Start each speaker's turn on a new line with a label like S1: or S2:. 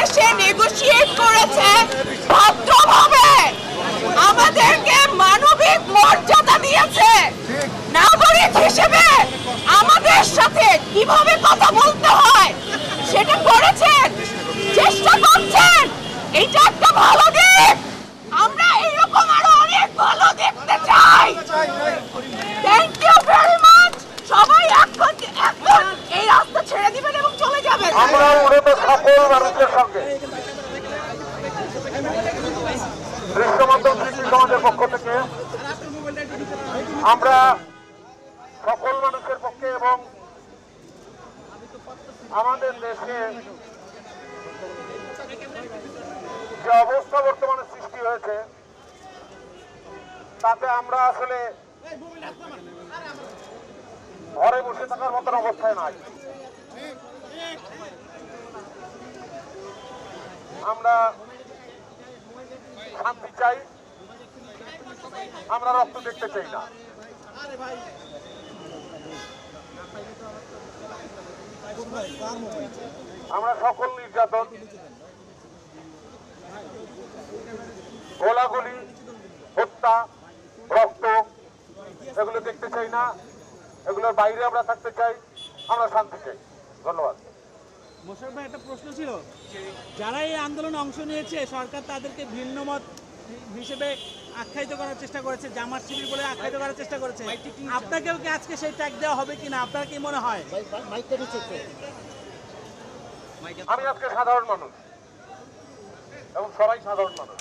S1: এসে নেগোশিয়েট করেছে ভদ্রভাবে, আমাদেরকে মানবিক মর্যাদা দিয়েছে, নাগরিক হিসেবে আমাদের সাথে কিভাবে কথা বলতে হয় সেটা করেছেন, চেষ্টা করছেন। এটা একটা ভালো দিক। আমরা এরকম আরো অনেক ভালো দেখতে চাই। Thank you very much. সবাই এখন এই রাস্তা ছেড়ে দিবেন এবং চলে যাবেন।
S2: আমরা মূলত সকল মানুষের সঙ্গে দৃশ্যমাধ্যম সৃষ্টি সমাজের পক্ষ থেকে আমরা সকল মানুষের পক্ষে এবং আমাদের দেশে যে অবস্থা বর্তমানে সৃষ্টি হয়েছে তাতে আমরা আসলে ঘরে বসে থাকার মতন অবস্থায় নাই। আমরা শান্তি চাই, আমরা রক্ত দেখতে চাই না। আমরা সকল নির্যাতন, গোলাগুলি, হত্যা, রক্ত এগুলো দেখতে চাই না। এগুলোর বাইরে আমরা থাকতে চাই, আমরা শান্তি চাই। ধন্যবাদ।
S3: মোশাররফ ভাই, একটা প্রশ্ন ছিল, যারা এই আন্দোলনে অংশ নিয়েছে সরকার তাদেরকে ভিন্ন মত হিসেবে আখ্যায়িত করার চেষ্টা করেছে, জামাত শিবির বলে আখ্যায়িত করার চেষ্টা করেছে, আপনাকেও কি আজকে সেই ট্যাগ দেওয়া হবে কিনা, আপনার কি মনে হয়?
S2: আমি আজকে সাধারণ মানুষ এবং সবাই সাধারণ মানুষ।